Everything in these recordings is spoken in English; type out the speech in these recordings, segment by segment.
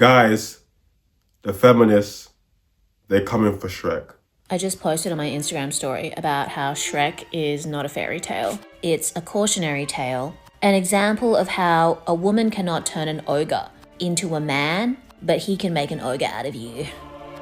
Guys, the feminists, they're coming for Shrek. I just posted on my Instagram story about how Shrek is not a fairy tale. It's a cautionary tale, an example of how a woman cannot turn an ogre into a man, but he can make an ogre out of you.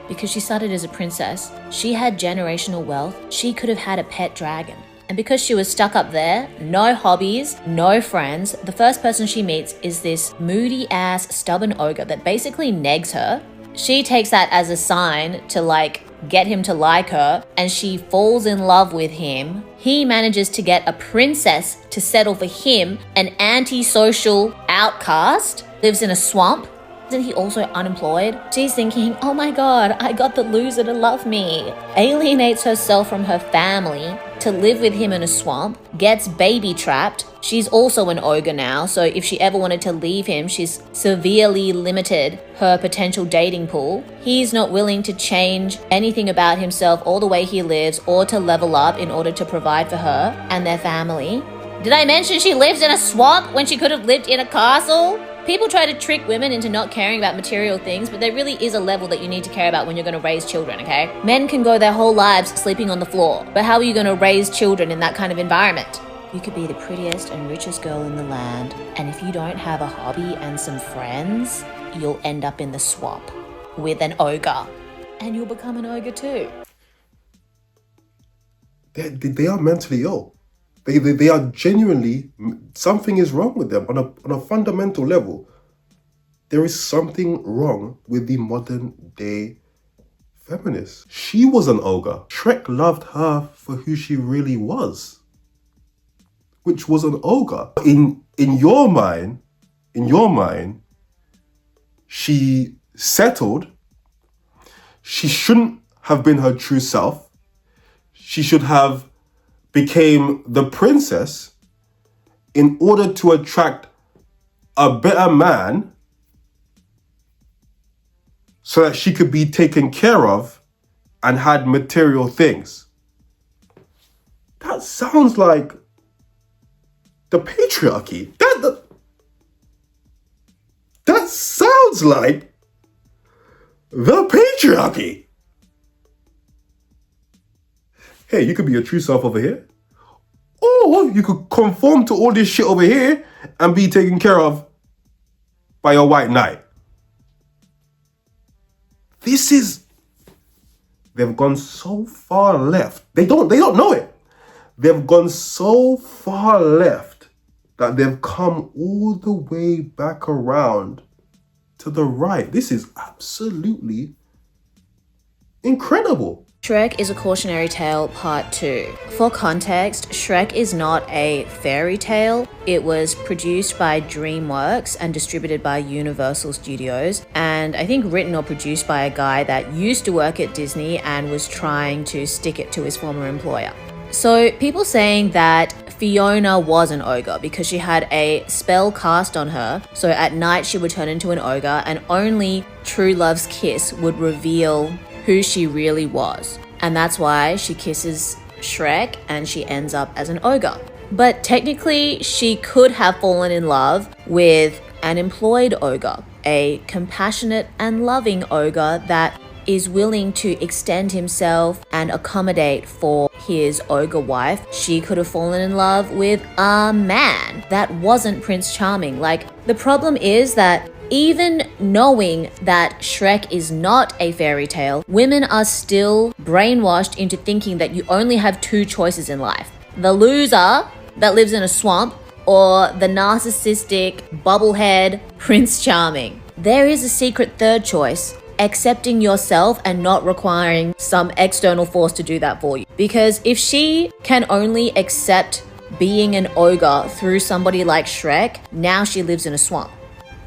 Because she started as a princess, she had generational wealth, she could have had a pet dragon. And because she was stuck up there, no hobbies, no friends, the first person she meets is this moody ass stubborn ogre that basically negs her. She takes that as a sign to get him to like her, and she falls in love with him. He manages to get a princess to settle for him, an antisocial outcast, lives in a swamp. Isn't he also unemployed? She's thinking, oh my god, I got the loser to love me. Alienates herself from her family to live with him in a swamp, gets baby trapped. She's also an ogre now, so if she ever wanted to leave him, she's severely limited her potential dating pool. He's not willing to change anything about himself or the way he lives or to level up in order to provide for her and their family. Did I mention she lives in a swamp when she could have lived in a castle? People try to trick women into not caring about material things, but there really is a level that you need to care about when you're going to raise children, okay? Men can go their whole lives sleeping on the floor, but how are you going to raise children in that kind of environment? You could be the prettiest and richest girl in the land, and if you don't have a hobby and some friends, you'll end up in the swamp with an ogre, and you'll become an ogre too. They are mentally ill. They are genuinely, something is wrong with them on a fundamental level. There is something wrong with the modern day feminist. She was an ogre. Shrek loved her for who she really was, which was an ogre. In your mind, she settled. She shouldn't have been her true self. She should have became the princess in order to attract a better man so that she could be taken care of and had material things. That sounds like the patriarchy. That sounds like the patriarchy. Hey, you could be your true self over here. Or you could conform to all this shit over here and be taken care of by your white knight. They've gone so far left. They don't know it. They've gone so far left that they've come all the way back around to the right. This is absolutely incredible. Shrek is a cautionary tale part 2. For context, Shrek is not a fairy tale. It was produced by DreamWorks and distributed by Universal Studios, and I think written or produced by a guy that used to work at Disney and was trying to stick it to his former employer. So people saying that Fiona was an ogre because she had a spell cast on her, so at night she would turn into an ogre and only true love's kiss would reveal who she really was. And that's why she kisses Shrek and she ends up as an ogre. But technically, she could have fallen in love with an employed ogre, a compassionate and loving ogre that is willing to extend himself and accommodate for his ogre wife. She could have fallen in love with a man that wasn't Prince Charming. The problem is that even knowing that Shrek is not a fairy tale, women are still brainwashed into thinking that you only have 2 choices in life. The loser that lives in a swamp or the narcissistic bubblehead Prince Charming. There is a secret third choice, accepting yourself and not requiring some external force to do that for you. Because if she can only accept being an ogre through somebody like Shrek, now she lives in a swamp.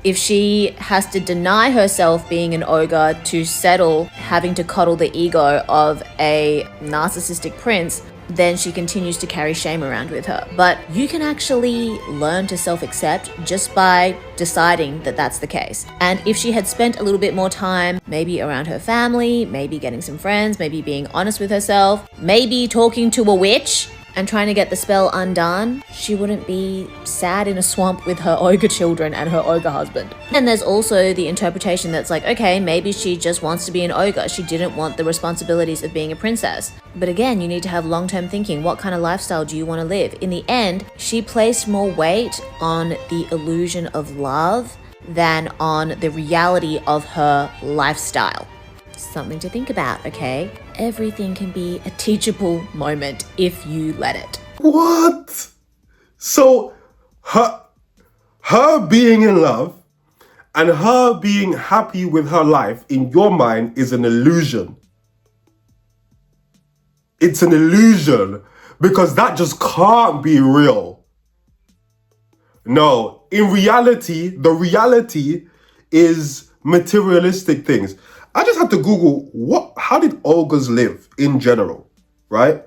If she has to deny herself being an ogre to settle having to coddle the ego of a narcissistic prince, then she continues to carry shame around with her. But you can actually learn to self-accept just by deciding that that's the case. And if she had spent a little bit more time, maybe around her family, maybe getting some friends, maybe being honest with herself, maybe talking to a witch, and trying to get the spell undone, she wouldn't be sad in a swamp with her ogre children and her ogre husband. And there's also the interpretation that's like, okay, maybe she just wants to be an ogre. She didn't want the responsibilities of being a princess. But again, you need to have long-term thinking. What kind of lifestyle do you want to live? In the end, she placed more weight on the illusion of love than on the reality of her lifestyle. Something to think about, okay? Everything can be a teachable moment if you let it. What? So her being in love and her being happy with her life in your mind is an illusion. It's an illusion because that just can't be real. No, in reality, the reality is materialistic things. I just had to Google how did ogres live in general, right?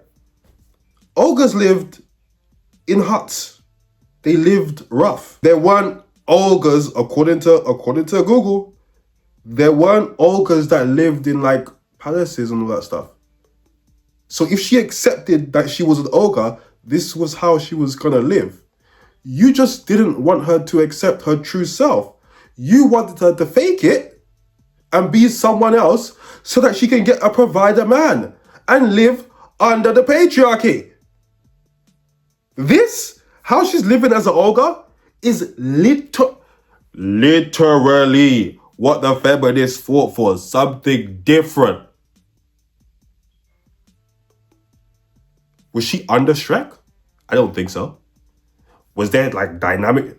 Ogres lived in huts. They lived rough. There weren't ogres, according to Google, there weren't ogres that lived in like palaces and all that stuff. So if she accepted that she was an ogre, this was how she was gonna live. You just didn't want her to accept her true self. You wanted her to fake it and be someone else so that she can get a provider man and live under the patriarchy. This, how she's living as an ogre, is literally what the feminists fought for, something different. Was she under Shrek? I don't think so. Was there like dynamic?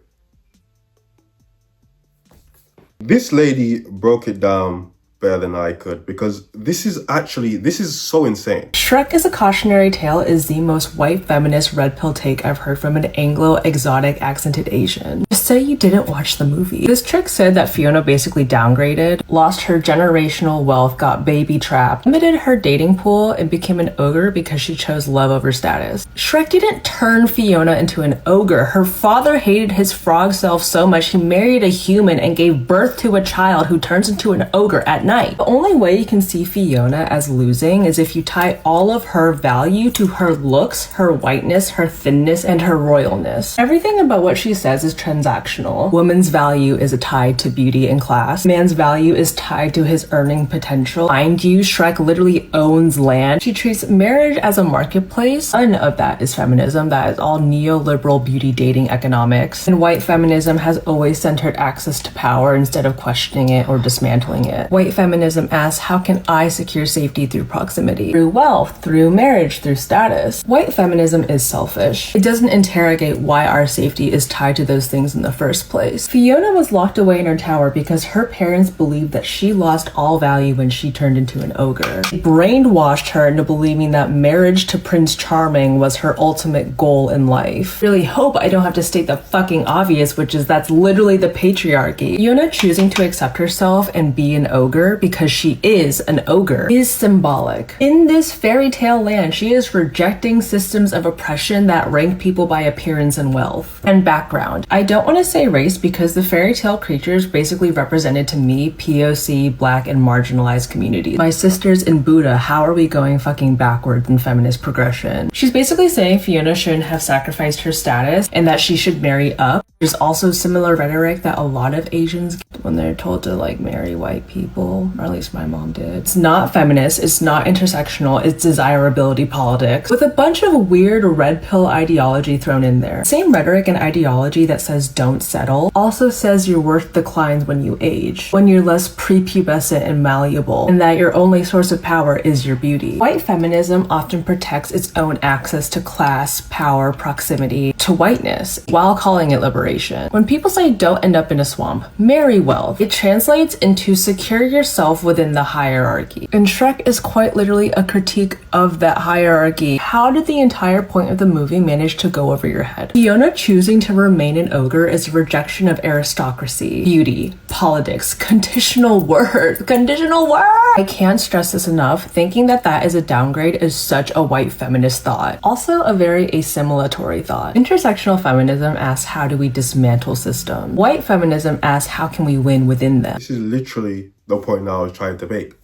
This lady broke it down better than I could because this is so insane. Shrek is a Cautionary Tale is the most white feminist red pill take I've heard from an Anglo exotic accented Asian. Just say you didn't watch the movie. This chick said that Fiona basically downgraded, lost her generational wealth, got baby trapped, limited her dating pool, and became an ogre because she chose love over status. Shrek didn't turn Fiona into an ogre. Her father hated his frog self so much he married a human and gave birth to a child who turns into an ogre at night. The only way you can see Fiona as losing is if you tie all of her value to her looks, her whiteness, her thinness, and her royalness. Everything about what she says is transactional. Woman's value is tied to beauty and class. Man's value is tied to his earning potential. Mind you, Shrek literally owns land. She treats marriage as a marketplace. None of that is feminism. That is all neoliberal beauty dating economics. And white feminism has always centered access to power instead of questioning it or dismantling it. White feminism asks, how can I secure safety through proximity? Through wealth, through marriage, through status. White feminism is selfish. It doesn't interrogate why our safety is tied to those things in the first place. Fiona was locked away in her tower because her parents believed that she lost all value when she turned into an ogre. They brainwashed her into believing that marriage to Prince Charming was her ultimate goal in life. Really hope I don't have to state the fucking obvious, which is that's literally the patriarchy. Fiona choosing to accept herself and be an ogre because she is an ogre is symbolic. In this fairy tale land, she is rejecting systems of oppression that rank people by appearance and wealth and background. I don't want to say race because the fairy tale creatures basically represented to me POC, black, and marginalized communities. My sisters in Buddha, how are we going fucking backwards in feminist progression? She's basically saying Fiona shouldn't have sacrificed her status and that she should marry up. There's also similar rhetoric that a lot of Asians get when they're told to like marry white people, or at least my mom did. It's not feminist, it's not intersectional, it's desirability politics with a bunch of weird red pill ideology thrown in there. Same rhetoric and ideology that says don't settle also says your worth declines when you age, when you're less prepubescent and malleable, and that your only source of power is your beauty. White feminism often protects its own access to class, power, proximity to whiteness while calling it liberation. When people say don't end up in a swamp, marry wealth, it translates into secure yourself within the hierarchy. And Shrek is quite literally a critique of that hierarchy. How did the entire point of the movie manage to go over your head? Fiona choosing to remain an ogre is a rejection of aristocracy, beauty, politics, conditional words. I can't stress this enough. Thinking that that is a downgrade is such a white feminist thought. Also a very assimilatory thought. Intersectional feminism asks, how do we dismantle systems? White feminism asks, how can we win within them? This is literally the point I was trying to make.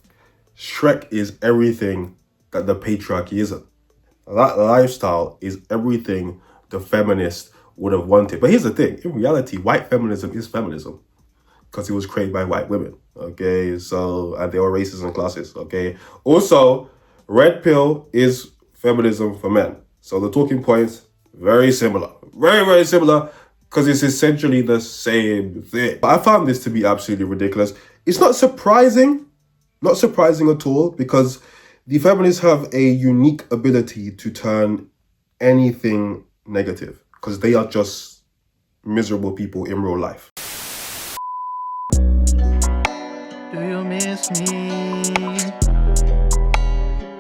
Shrek is everything that the patriarchy isn't. That lifestyle is everything the feminist would have wanted. But here's the thing. In reality, white feminism is feminism because it was created by white women. Okay, so, and they are races and classes. Okay, also, red pill is feminism for men. So the talking points, very similar. Very, very similar because it's essentially the same thing. But I found this to be absolutely ridiculous. It's not surprising at all, because the feminists have a unique ability to turn anything negative because they are just miserable people in real life. Do you miss me?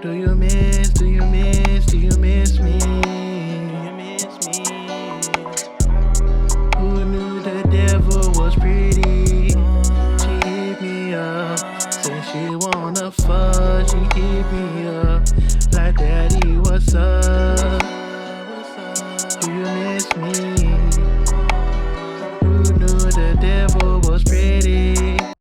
Do you miss me? Do you miss me? Who knew the devil was pretty? She hit me up, said she wanna fuck. She hit me up like, daddy, what's up?